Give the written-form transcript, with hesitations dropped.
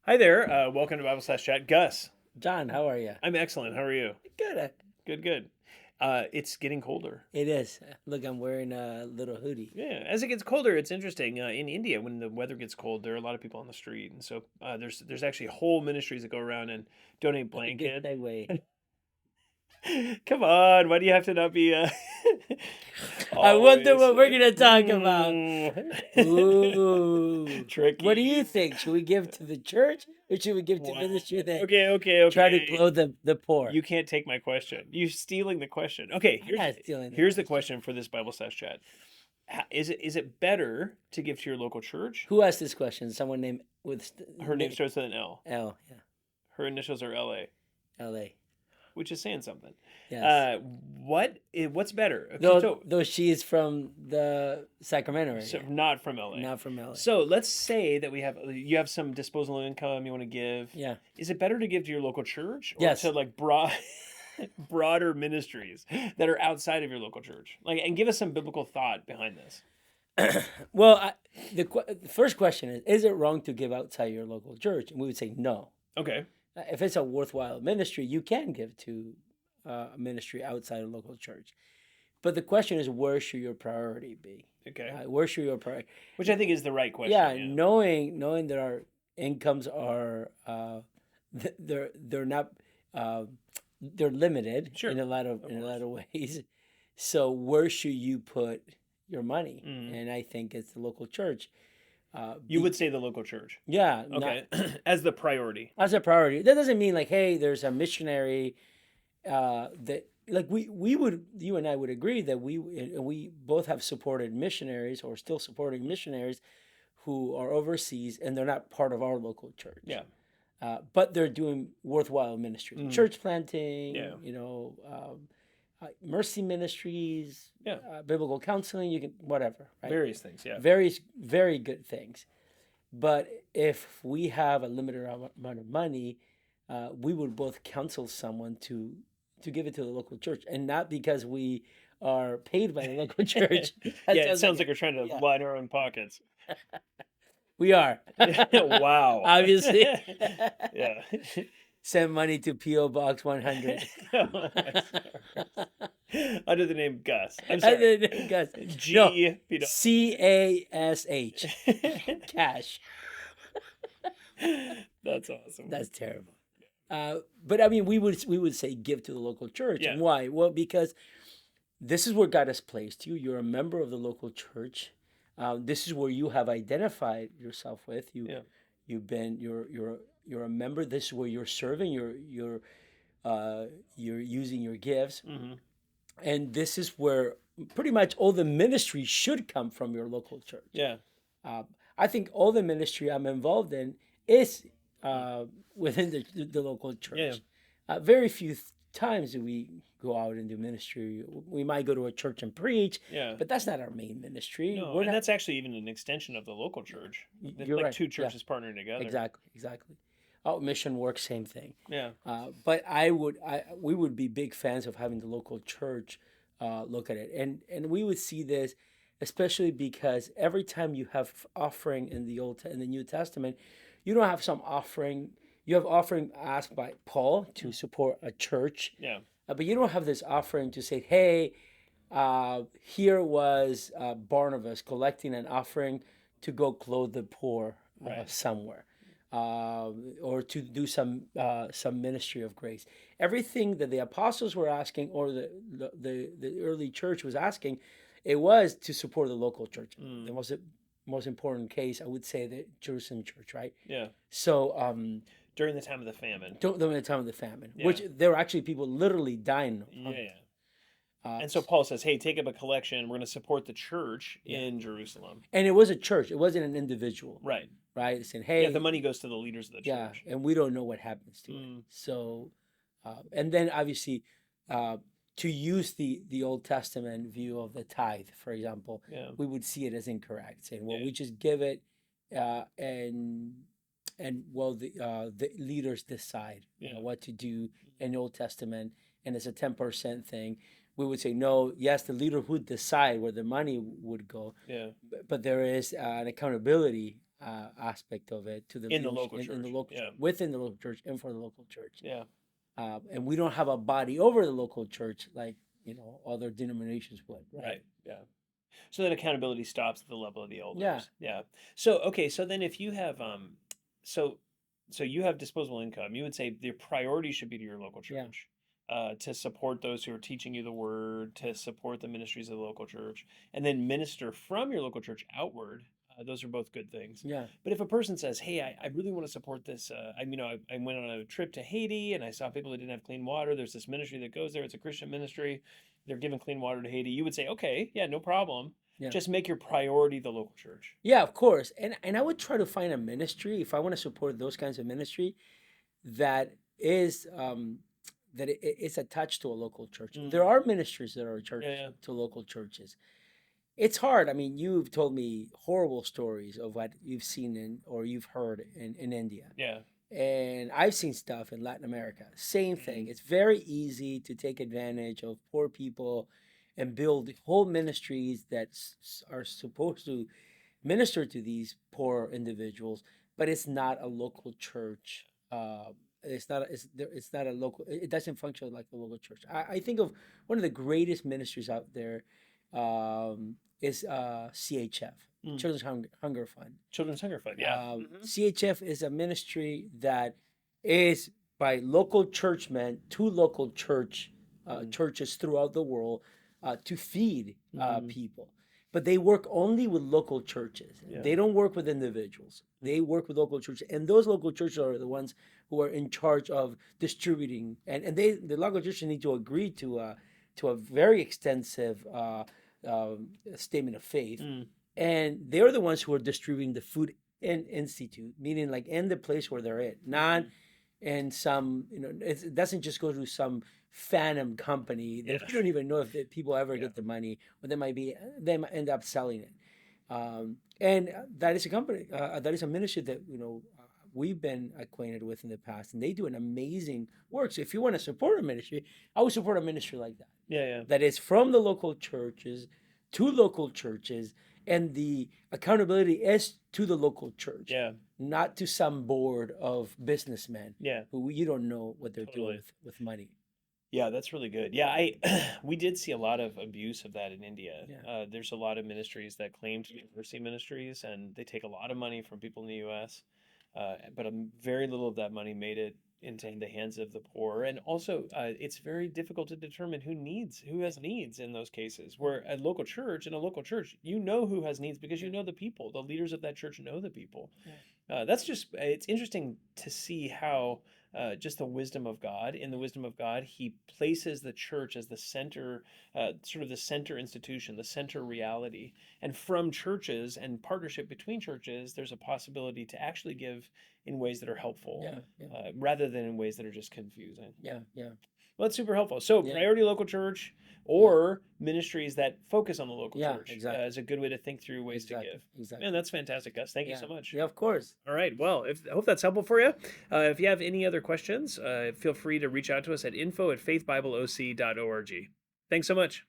Hi there. Welcome to Bible Slash Chat. Gus, John, how are you? I'm excellent. How are you? Good. Good, good. It's getting colder. It is. Look, I'm wearing a little hoodie. Yeah, as it gets colder, it's interesting. In India, when the weather gets cold, there are a lot of people on the street, and so there's actually whole ministries that go around and donate Good blankets. segue. Come on, why do you have to not be I wonder what we're always gonna talk about. Ooh. tricky? What do you think? Should we give to the church or should we give to Wow. ministry that Okay. try to clothe the poor? You can't take my question. You're stealing the question. Okay, I'm not stealing the here's the question for this Bible Slash Chat. Is it better to give to your local church? Who asked this question? Someone named with Her name starts with an L. L. Yeah. Her initials are LA, L.A. which is saying something. Yes. What's better? Okay, Though she is from the Sacramento area. so not from LA. Not from LA. So let's say that you have some disposable income you want to give. Yeah. Is it better to give to your local church or Yes. to like broader ministries that are outside of your local church? And give us some biblical thought behind this. Well, the first question is it wrong to give outside your local church? And we would say no. Okay. If it's a worthwhile ministry, you can give to a ministry outside a local church. But the question is, where should your priority be? Okay. Where should your priority? Which I think is the right question. Yeah, knowing that our incomes are they're not they're limited Sure. in a lot of ways. So where should you put your money? Mhm. And I think it's the local church. You would say the local church. Yeah. Okay. As the priority. As a priority. That doesn't mean like, hey, there's a missionary that like you and I would agree that we both have supported missionaries or still supporting missionaries who are overseas and they're not part of our local church. Yeah. But they're doing worthwhile ministry, Mhm. church planting, Yeah. mercy ministries, Yeah. biblical counseling, you can whatever, right? Various things. Yeah. Various very good things. But if we have a limited amount of money, we would both counsel someone to give it to the local church, and not because we are paid by the local church. That Yeah. It sounds like we're trying to yeah. line our own pockets. We are. Wow. Obviously. Yeah. Send money to P.O. Box 100. Under the name Gus. I'm sorry. Gus. G. No, P- CASH. Cash. That's awesome. That's terrible. But I mean, we would say give to the local church. Yeah. And why? Well, because this is where God has placed you. You're a member of the local church. This is where you have identified yourself with. You've been you're a member. This is where you're serving. You're using your gifts, Mhm. and this is where pretty much all the ministry should come from your local church. Yeah. I think all the ministry I'm involved in is within the local church. Yeah. Very few times do we go out and do ministry. We might go to a church and preach, Yeah. but that's not our main ministry. No, We're and not that's actually even an extension of the local church. It's You're like right. two Yeah. churches partnering together. exactly. Oh, mission work, same thing. Yeah. But we would be big fans of having the local church look at it, and we would see this, especially because every time you have offering in the New Testament, you don't have some offering. You have offering asked by Paul to support a church, Yeah. but you don't have this offering to say, hey, here was Barnabas collecting an offering to go clothe the poor Right. somewhere. Or to do some ministry of grace. Everything that the apostles were asking, or the early church was asking, it was to support the local church. Mm. The most important case, I would say, the Jerusalem church, right? Yeah. So During the time of the famine. during the time of the famine, Yeah. which there were actually people literally dying. Yeah. And so Paul says, hey, take up a collection. We're going to support the church in Jerusalem. And it was a church. It wasn't an individual, Right. right? Saying, hey, Yeah, the money goes to the leaders of the yeah, church. and we don't know what happens to it. Mm. So, and then obviously, to use the Old Testament view of the tithe, for example, Yeah. we would see it as incorrect, saying, well, Yeah. we just give it, and well, the leaders decide, Yeah. what to do in the Old Testament, and it's a 10% thing. we would say no. Yes, the leader would decide where the money would go, Yeah. but there is an accountability aspect of it to the In the leaders local in the church. local church, Yeah. within the local church, and for the local church. Yeah. And we don't have a body over the local church like other denominations would, right? Right. Yeah. So then accountability stops at the level of the Yeah, elders. Yeah. So okay, so then if you have so so you have disposable income, you would say the priority should be to your local yeah, church. To support those who are teaching you the word, to support the ministries of the local church, and then minister from your local church outward. Those are both good things. yeah, But if a person says, "Hey, I really want to support this," I went on a trip to Haiti and I saw people that didn't have clean water. There's this ministry that goes there. It's a Christian ministry. They're giving clean water to Haiti. You would say, "Okay, yeah, no problem. yeah. Just make your priority the local church." Yeah, of course. And I would try to find a ministry if I want to support those kinds of ministry that is it's attached to a local church. There Mm, are ministries that are church yeah, yeah, to local churches. It's hard. I mean, you've told me horrible stories of what you've seen or you've heard in India. yeah. And I've seen stuff in Latin America. Same thing. Mm, It's very easy to take advantage of poor people and build whole ministries that are supposed to minister to these poor individuals, but it's not a local church. It's not a local. It doesn't function like a local church. I think of one of the greatest ministries out there is CHF, mm. Children's Hunger Fund. Children's Hunger Fund. Yeah. CHF is a ministry that is by local churchmen to local Mm, churches throughout the world to feed mm, people. But they work only with local churches. yeah. They don't work with individuals. They work with local churches, and those local churches are the ones who are in charge of distributing. And the local churches need to agree to a very extensive statement of faith, Mm, and they're the ones who are distributing the food in institute, meaning like in the place where they're at, not mm, in some, it doesn't just go to some phantom company that yeah. you don't even know if the people ever Yeah. get the money, or they might end up selling it. And that is a company, that is a ministry that we've been acquainted with in the past, and they do an amazing work. So if you want to support a ministry, I would support a ministry like that Yeah. Yeah. that is from the local churches to local churches, and the accountability is to the local church, Yeah. not to some board of businessmen Yeah. who you don't know what they're doing Totally. with money. Yeah, that's really good. Yeah, I we did see a lot of abuse of that in India. Yeah, There's a lot of ministries that claim to be mercy ministries, and they take a lot of money from people in the U.S. But very little of that money made it into the hands of the poor. And also, it's very difficult to determine who has needs in those cases. Where in a local church, you know who has needs because you yeah, know the people. The leaders of that church know the people. yeah, It's interesting to see how just the wisdom of God, in the wisdom of God, he places the church as the center, sort of the center institution, the center reality. And from churches and partnership between churches, there's a possibility to actually give in ways that are helpful, yeah, yeah, rather than in ways that are just confusing. yeah, yeah, Well, that's super helpful. So, yeah, priority local church yeah, or ministries that focus on the local yeah, church exactly, is a good way to think through ways to exactly, give. Man, exactly. that's fantastic, Gus. Thank you Yeah, so much. yeah, of course. All right. Well, I hope that's helpful for you. If you have any other questions, feel free to reach out to us at info@faithbibleoc.org. Thanks so much.